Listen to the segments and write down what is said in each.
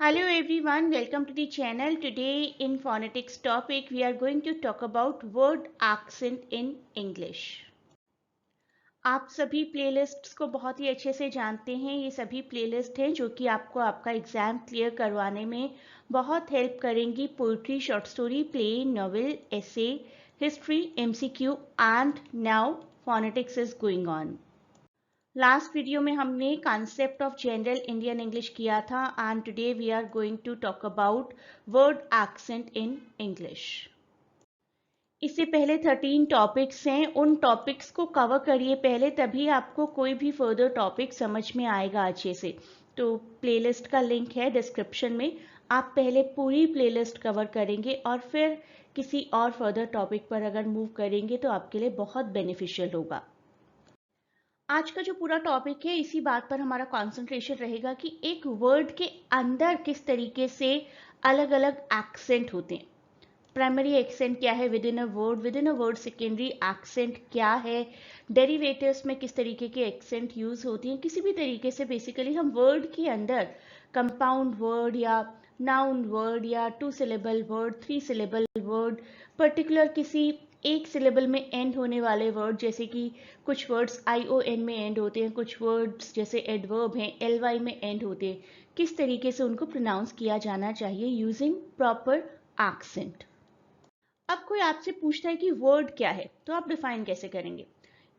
Hello everyone, welcome to the channel. Today in phonetics topic we are going to talk about word accent in English. आप सभी playlists को बहुत ही अच्छे से जानते हैं. ये सभी प्लेलिस्ट हैं जो कि आपको आपका एग्जाम क्लियर करवाने में बहुत हेल्प करेंगी. Poetry, short story, play, novel, essay, history, MCQ and now phonetics is going on. Last video में हमने concept of general Indian English किया था and today we are going to talk about word accent in English. इससे पहले 13 topics हैं. उन topics को cover करिए पहले, तभी आपको कोई भी फर्दर टॉपिक समझ में आएगा अच्छे से. तो प्लेलिस्ट का लिंक है डिस्क्रिप्शन में. आप पहले पूरी प्लेलिस्ट कवर करेंगे और फिर किसी और फर्दर टॉपिक पर अगर मूव करेंगे तो आपके लिए बहुत बेनिफिशियल होगा. आज का जो पूरा टॉपिक है इसी बात पर हमारा कंसंट्रेशन रहेगा कि एक वर्ड के अंदर किस तरीके से अलग अलग एक्सेंट होते हैं. प्राइमरी एक्सेंट क्या है with in a word secondary accent क्या है, डेरिवेटिव्स में किस तरीके के एक्सेंट यूज होती हैं. किसी भी तरीके से बेसिकली हम वर्ड के अंदर कंपाउंड वर्ड या नाउन वर्ड या 2 syllable word, 3 syllable word, particular किसी एक सिलेबल में एंड होने वाले वर्ड, जैसे कि कुछ वर्ड्स ION में एंड होते हैं, कुछ वर्ड्स जैसे एडवर्ब हैं LY में एंड होते हैं, किस तरीके से उनको प्रोनाउंस किया जाना चाहिए यूजिंग प्रॉपर एक्सेंट. अब कोई आपसे पूछता है कि वर्ड क्या है, तो आप डिफाइन कैसे करेंगे.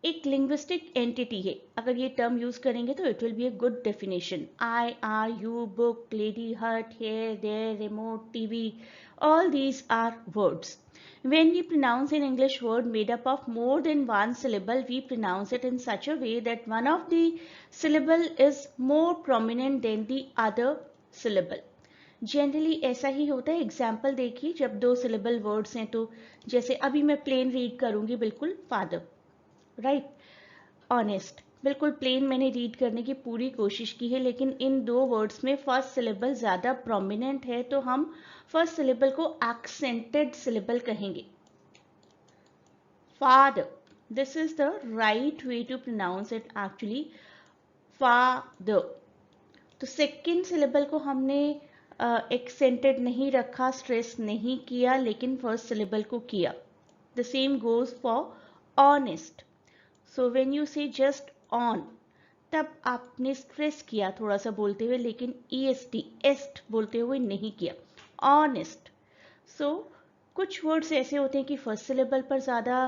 एक लिंग्विस्टिक एंटिटी है. अगर ये टर्म यूज करेंगे तो it will be a good definition. I, are, you, book, lady, hut, hair, there, remote, TV, all these are words. When we pronounce an English word made up of more than one syllable, we pronounce it in such a way that one of the syllable is more prominent than the other syllable. Generally ऐसा ही होता है. Example देखिए, जब 2 syllable words हैं तो जैसे अभी मैं प्लेन रीड करूंगी, बिल्कुल फादर, राइट, ऑनेस्ट, बिल्कुल प्लेन मैंने रीड करने की पूरी कोशिश की है, लेकिन इन 2 वर्ड्स में फर्स्ट सिलेबल ज़्यादा प्रोमिनेंट है तो हम फर्स्ट सिलेबल को एक्सेंटेड सिलेबल कहेंगे. Father, this is the right way to pronounce it actually, father. तो सेकेंड सिलेबल को हमने एक्सेंटेड नहीं रखा, स्ट्रेस नहीं किया, लेकिन फर्स्ट सिलेबल को किया. The same goes for honest. So when you से जस्ट ऑन, तब आपने स्ट्रेस किया थोड़ा सा बोलते हुए, लेकिन EST एस्ट बोलते हुए नहीं किया. ऑनेस्ट. सो कुछ वर्ड्स ऐसे होते हैं कि फर्स्ट सिलेबल पर ज़्यादा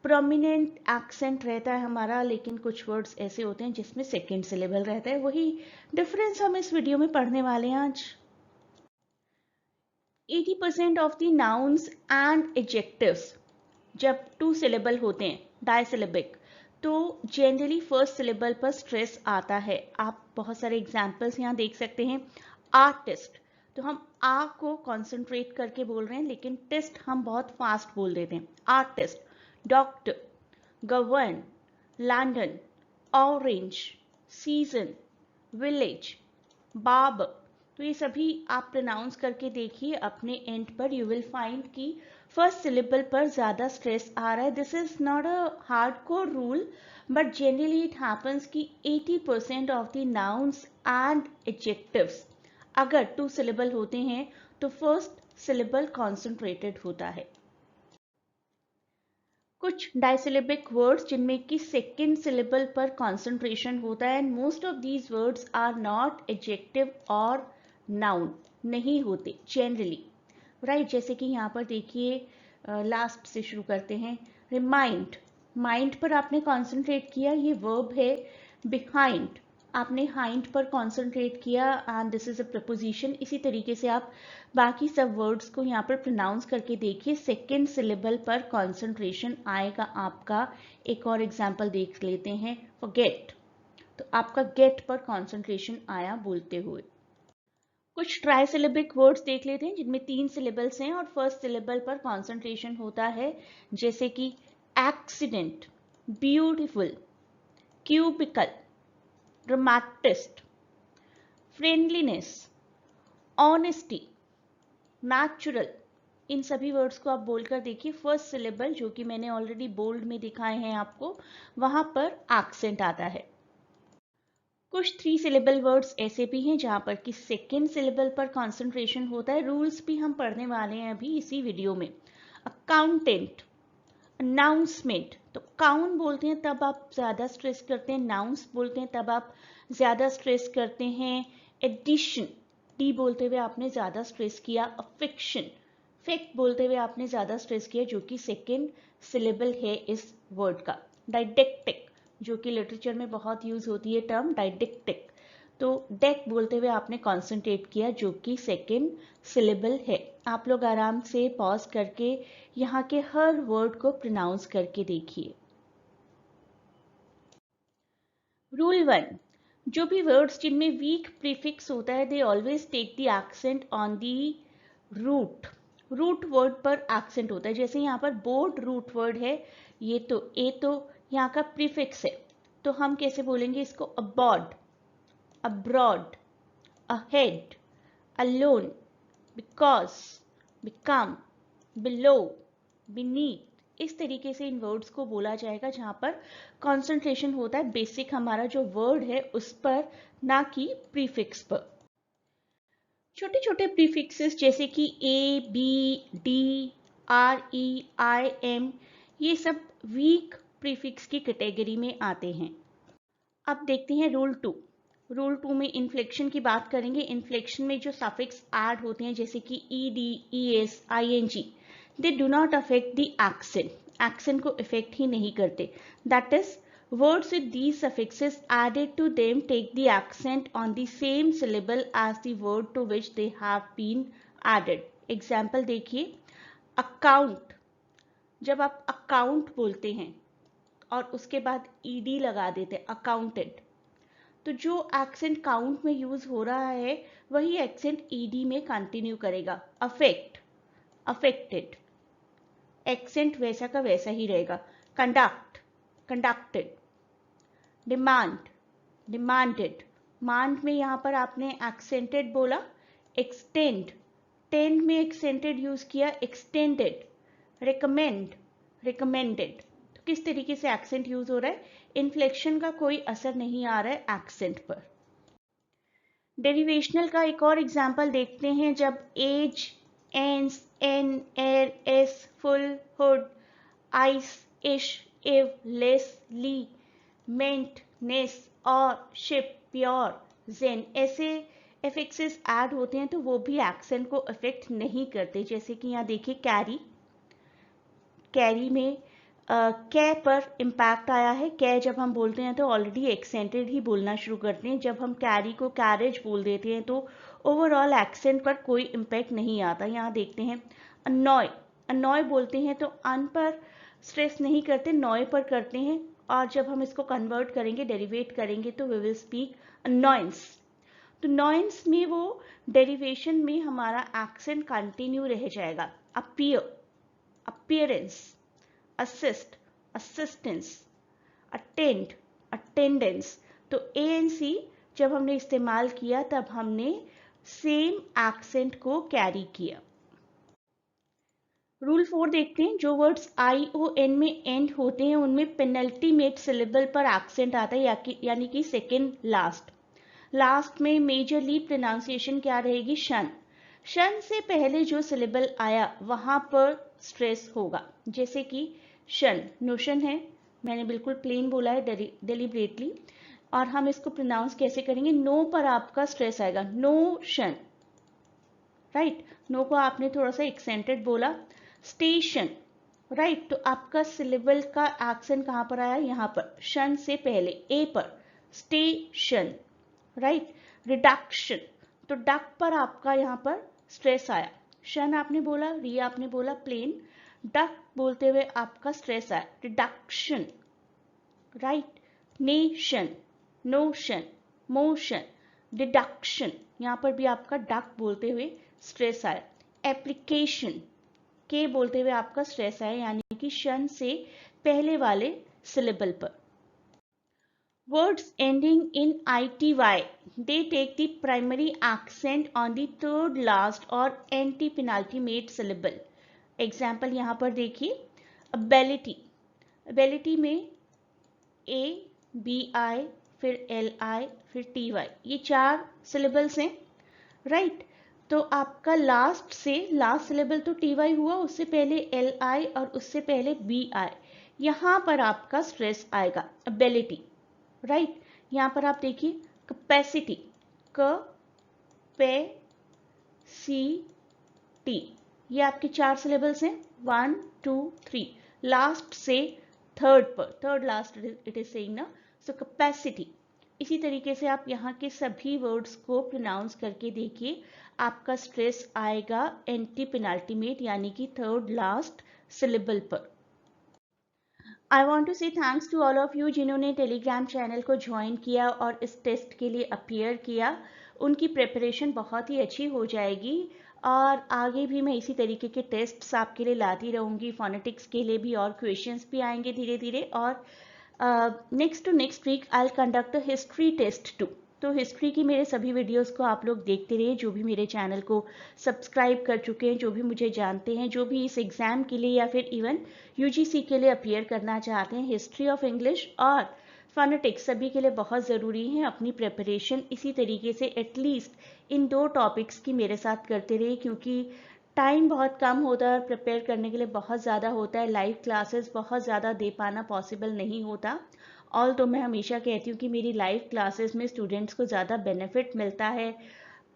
प्रोमिनेंट एक्सेंट रहता है हमारा, लेकिन कुछ वर्ड्स ऐसे होते हैं जिसमें सेकेंड सिलेबल रहता है. वही डिफरेंस हम इस वीडियो में पढ़ने वाले हैं आज. 80% of the nouns and adjectives जब 2 सिलेबल होते हैं, डायसिलेबिक, तो जनरली फर्स्ट सिलेबल पर स्ट्रेस आता है. आप बहुत सारे एग्जाम्पल्स यहाँ देख सकते हैं. आर्टिस्ट, तो हम आ को कॉन्सेंट्रेट करके बोल रहे हैं, लेकिन टेस्ट हम बहुत फास्ट बोल देते हैं. Artist. Doctor, govern, London, orange, season, village, barber. तो ये सभी आप प्रोनाउंस करके देखिए अपने एंड पर, यू विल फाइंड कि फर्स्ट सिलेबल पर ज़्यादा स्ट्रेस आ रहा है. This is not a hardcore rule, but generally it happens कि 80% of the nouns and adjectives अगर 2 सिलेबल होते हैं तो फर्स्ट सिलेबल कॉन्सेंट्रेटेड होता है. कुछ डायसिलेबिक वर्ड्स जिनमें कि सेकेंड सिलेबल पर कॉन्सेंट्रेशन होता है, and most of these words are not adjective और नाउन, नहीं होते जनरली, राइट. जैसे कि यहाँ पर देखिए, लास्ट से शुरू करते हैं. रिमाइंड, माइंड पर आपने कॉन्सेंट्रेट किया, ये वर्ब है. बिहाइंड, आपने हाइंड पर कॉन्सेंट्रेट किया and this is a preposition. इसी तरीके से आप बाकी सब वर्ड्स को यहाँ पर प्रोनाउंस करके देखिए, सेकेंड सिलेबल पर कॉन्सेंट्रेशन आएगा आपका. एक और एग्जाम्पल देख लेते हैं. फॉरगेट, तो आपका गेट पर कॉन्सेंट्रेशन आया बोलते हुए. कुछ ट्राइसिलेबिक वर्ड्स देख लेते हैं जिनमें 3 सिलेबल्स हैं और फर्स्ट सिलेबल पर कॉन्सेंट्रेशन होता है, जैसे कि accident, beautiful, cubicle, dramatist, friendliness, honesty, natural. इन सभी वर्ड्स को आप बोलकर देखिए, फर्स्ट सिलेबल जो कि मैंने ऑलरेडी बोल्ड में दिखाए हैं आपको, वहां पर एक्सेंट आता है. कुछ 3 सिलेबल वर्ड्स ऐसे भी हैं जहां पर कि सेकेंड सिलेबल पर कॉन्सेंट्रेशन होता है। रूल्स भी हम पढ़ने वाले हैं अभी इसी वीडियो में। अकाउंटेंट, अनाउंसमेंट, तो काउंट बोलते हैं तब आप ज्यादा स्ट्रेस करते हैं, नाउंस बोलते हैं तब आप ज्यादा स्ट्रेस करते हैं। एडिशन, डी बोलते हुए आपने ज्यादा स्ट्रेस किया। अफिक्शन, फैक्ट बोलते हुए आपने ज्यादा स्ट्रेस किया, जो कि सेकेंड सिलेबल है इस वर्ड का। डाइडेक्टिक, जो कि लिटरेचर में बहुत यूज होती है टर्म डाइडेक्टिक, तो डेक बोलते हुए आपने कॉन्सेंट्रेट किया, जो कि सेकेंड सिलेबल है। आप लोग आराम से पॉज करके यहाँ के हर वर्ड को प्रोनाउंस करके देखिए। रूल 1, जो भी वर्ड्स जिनमें वीक प्रीफिक्स होता है they always take the accent on the root. Root word पर एक्सेंट होता है, जैसे यहाँ पर बोर्ड रूट वर्ड है, ये तो यहाँ का प्रीफिक्स है, तो हम कैसे बोलेंगे इसको? अबॉर्ड, abroad, ahead, alone, because, become, below, beneath। इस तरीके से इन वर्ड्स को बोला जाएगा जहां पर कॉन्सेंट्रेशन होता है बेसिक हमारा जो वर्ड है उस पर, ना कि प्रीफिक्स पर। छोटे छोटे प्रीफिक्सेस जैसे कि A, B, D, R, E, I, M, ये सब वीक प्रीफिक्स की कैटेगरी में आते हैं। अब देखते हैं रूल 2। रूल 2 में इन्फ्लेक्शन की बात करेंगे। इन्फ्लेक्शन में जो सफिक्स ऐड होते हैं जैसे कि E D, E S, I N G, they do not affect the accent, accent को इफेक्ट ही नहीं करते। That is words with these suffixes added to them take the accent on the same syllable as the word to which they have been added। Example देखिए, account, जब आप account बोलते हैं और उसके बाद ईडी लगा देते हैं अकाउंटेंट, तो जो एक्सेंट काउंट में यूज हो रहा है वही एक्सेंट ईडी में कंटिन्यू करेगा। अफेक्ट, अफेक्टेड, एक्सेंट वैसा का वैसा ही रहेगा। Conduct, conducted. डिमांड, डिमांडेड, मांड में यहां पर आपने एक्सेंटेड बोला। एक्सटेंड, टेंड में एक्सेंटेड यूज किया, एक्सटेंडेड। Recommend, recommended. तो किस तरीके से एक्सेंट यूज हो रहा है? इन्फ्लेक्शन का कोई असर नहीं आ रहा है एक्सेंट पर। डेरिवेशनल का एक और एग्जांपल देखते हैं। जब एज, एंस, एन, एर, एस, फुल, हुड, आइस, इश, इव, लेस, ली, मेंट, नेस, और, शिप, प्योर, जेन, ऐसे एफिक्सेस ऐड होते हैं तो वो भी एक्सेंट को अफेक्ट नहीं करते। जैसे कि यहाँ देखिए कैरी, कैरी में कै पर इम्पैक्ट आया है। कै जब हम बोलते हैं तो ऑलरेडी एक्सेंटेड ही बोलना शुरू करते हैं। जब हम कैरी को कैरेज बोल देते हैं तो ओवरऑल एक्सेंट पर कोई इम्पैक्ट नहीं आता। यहाँ देखते हैं अनॉय, अनॉय बोलते हैं तो अन पर स्ट्रेस नहीं करते, नॉय पर करते हैं, और जब हम इसको कन्वर्ट करेंगे, डेरिवेट करेंगे, तो वी विल स्पीक अनॉयंस। तो नॉयंस में वो डेरिवेशन में हमारा एक्सेंट कंटिन्यू रह जाएगा। Appear, appearance, assist, assistance, attend, attendance। तो ANC जब हमने इस्तेमाल किया तब हमने सेम एक्सेंट को कैरी किया। रूल 4 देखते हैं। जो वर्ड्स ION में एंड होते हैं उनमें पेनल्टीमेट सिलेबल पर एक्सेंट आता है, यानी कि सेकेंड लास्ट। लास्ट में मेजरली प्रोनाउंसिएशन क्या रहेगी? शन। शन से पहले जो सिलेबल आया वहां पर स्ट्रेस होगा। जैसे कि शन, नोशन है, मैंने बिल्कुल प्लेन बोला है डेलिब्रेटली, और हम इसको प्रोनाउंस कैसे करेंगे? नो पर आपका स्ट्रेस आएगा, नोशन, राइट। नो को आपने थोड़ा सा एक्सेंटेड बोला। स्टेशन, राइट, तो आपका सिलेबल का एक्सेंट कहां पर आया? यहाँ पर, शन से पहले ए पर, स्टेशन, राइट। रिडक्शन, तो डक पर आपका यहाँ पर स्ट्रेस आया। शन आपने बोला, री आपने बोला प्लेन, डक बोलते हुए आपका स्ट्रेस आया। Reduction, right. Nation, notion, motion, deduction, यहाँ पर भी आपका डक बोलते हुए स्ट्रेस आया। एप्लीकेशन, के बोलते हुए आपका स्ट्रेस आया, यानी कि शन से पहले वाले सिलेबल पर। Words ending in ity, they take the primary accent on the third last or anti-penultimate syllable। Example यहां पर देखिए, ability, ability में A, B, I, फिर LI, फिर TY, ये 4 सिलेबल्स हैं, राइट। तो आपका लास्ट सिलेबल तो TY हुआ, उससे पहले LI और उससे पहले BI। यहाँ पर आपका स्ट्रेस आएगा एबिलिटी, राइट। यहाँ पर आप देखिए कैपेसिटी, कैपेसिटी, ये आपके 4 सिलेबल्स हैं, 1 2 3, लास्ट से थर्ड पर, third last it is saying ना, सो कैपेसिटी। इसी तरीके से आप यहाँ के सभी वर्ड्स को प्रोनाउंस करके देखिए, आपका स्ट्रेस आएगा एंटी पेनाल्टीमेट यानी कि थर्ड लास्ट सिलेबल पर। I want to say thanks to all of you जिन्होंने टेलीग्राम चैनल को ज्वाइन किया और इस टेस्ट के लिए अपीयर किया। उनकी प्रिपरेशन बहुत ही अच्छी हो जाएगी और आगे भी मैं इसी तरीके के टेस्ट्स आपके लिए लाती रहूँगी। फोनेटिक्स के लिए भी और क्वेश्चंस भी आएंगे धीरे धीरे। और next to next week I conduct a history test too. तो हिस्ट्री की मेरे सभी वीडियोस को आप लोग देखते रहिए, जो भी मेरे चैनल को सब्सक्राइब कर चुके हैं, जो भी मुझे जानते हैं, जो भी इस एग्ज़ाम के लिए या फिर इवन UGC के लिए अपीयर करना चाहते हैं। हिस्ट्री ऑफ इंग्लिश और फोनेटिक्स सभी के लिए बहुत ज़रूरी है। अपनी प्रिपरेशन इसी तरीके से एटलीस्ट इन 2 टॉपिक्स की मेरे साथ करते रहिए, क्योंकि टाइम बहुत कम होता है और प्रिपेयर करने के लिए बहुत ज़्यादा होता है। लाइव क्लासेस बहुत ज़्यादा दे पाना पॉसिबल नहीं होता। ऑल तो मैं हमेशा कहती हूँ कि मेरी लाइव क्लासेस में स्टूडेंट्स को ज़्यादा बेनिफिट मिलता है।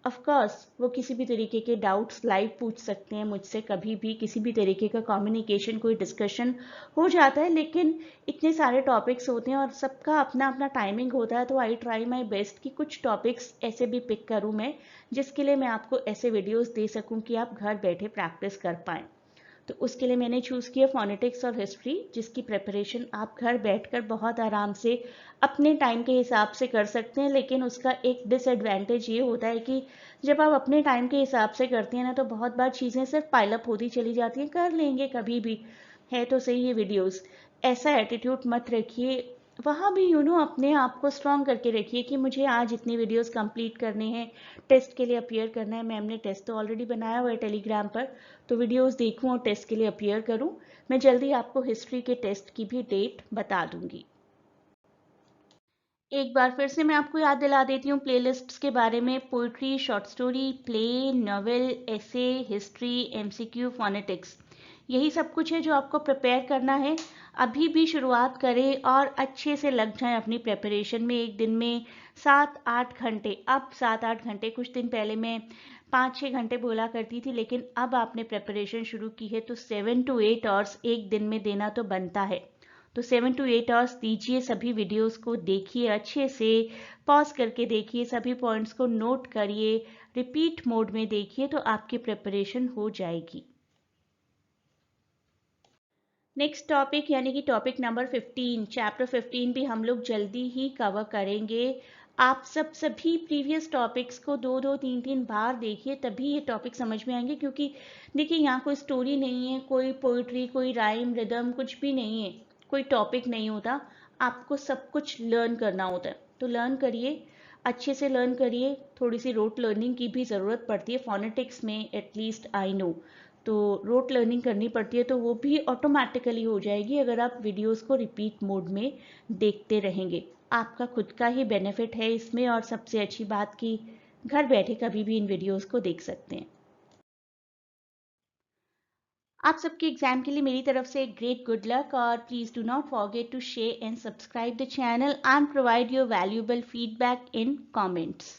ऑफ कोर्स वो किसी भी तरीके के डाउट्स लाइव पूछ सकते हैं मुझसे, कभी भी किसी भी तरीके का कम्युनिकेशन, कोई डिस्कशन हो जाता है। लेकिन इतने सारे टॉपिक्स होते हैं और सबका अपना अपना टाइमिंग होता है, तो आई ट्राई माई बेस्ट कि कुछ टॉपिक्स ऐसे भी पिक करूँ मैं, जिसके लिए मैं आपको ऐसे वीडियोस दे सकूँ कि आप घर बैठे प्रैक्टिस कर पाएँ। तो उसके लिए मैंने चूज़ किया फोनेटिक्स और हिस्ट्री, जिसकी प्रिपरेशन आप घर बैठकर बहुत आराम से अपने टाइम के हिसाब से कर सकते हैं। लेकिन उसका एक डिसएडवांटेज ये होता है कि जब आप अपने टाइम के हिसाब से करते हैं ना, तो बहुत बार चीज़ें सिर्फ पाइलअप होती चली जाती हैं, कर लेंगे कभी भी, है तो सही ये वीडियोस। ऐसा एटीट्यूड मत रखिए, वहाँ भी अपने आप को स्ट्रॉन्ग करके रखिए कि मुझे आज इतनी वीडियोस कंप्लीट करने हैं, टेस्ट के लिए अपीयर करना है। मैम ने टेस्ट तो ऑलरेडी बनाया हुआ है टेलीग्राम पर, तो वीडियोस देखूं और टेस्ट के लिए अपीयर करूं। मैं जल्दी आपको हिस्ट्री के टेस्ट की भी डेट बता दूंगी। एक बार फिर से मैं आपको याद दिला देती हूँ प्लेलिस्ट्स के बारे में। Poetry, short story, play, novel, essay, history, MCQ, phonetics, यही सब कुछ है जो आपको प्रिपेयर करना है। अभी भी शुरुआत करें और अच्छे से लग जाएं अपनी प्रिपरेशन में। एक दिन में 7-8 घंटे, अब 7-8 घंटे, कुछ दिन पहले मैं 5-6 घंटे बोला करती थी, लेकिन अब आपने प्रिपरेशन शुरू की है तो 7 to 8 आवर्स एक दिन में देना तो बनता है। तो 7 to 8 आवर्स दीजिए, सभी वीडियोस को देखिए अच्छे से, पॉज करके देखिए, सभी पॉइंट्स को नोट करिए, रिपीट मोड में देखिए, तो आपकी प्रिपरेशन हो जाएगी। नेक्स्ट टॉपिक यानी कि टॉपिक नंबर 15, चैप्टर 15 भी हम लोग जल्दी ही कवर करेंगे। आप सभी प्रीवियस टॉपिक्स को 2-2, 3-3 बार देखिए, तभी ये टॉपिक समझ में आएंगे। क्योंकि देखिए यहाँ कोई स्टोरी नहीं है, कोई पोइट्री, कोई राइम रिदम, कुछ भी नहीं है, कोई टॉपिक नहीं होता। आपको सब कुछ लर्न करना होता है, तो लर्न करिए, अच्छे से लर्न करिए। थोड़ी सी रोट लर्निंग की भी ज़रूरत पड़ती है फोनेटिक्स में, एटलीस्ट आई नो। तो रोट लर्निंग करनी पड़ती है, तो वो भी ऑटोमेटिकली हो जाएगी अगर आप वीडियोस को रिपीट मोड में देखते रहेंगे। आपका खुद का ही बेनिफिट है इसमें, और सबसे अच्छी बात कि घर बैठे कभी भी इन वीडियोस को देख सकते हैं। आप सबके एग्जाम के लिए मेरी तरफ से ग्रेट गुड लक, और please do not forget to share and subscribe the channel and provide your valuable feedback in comments.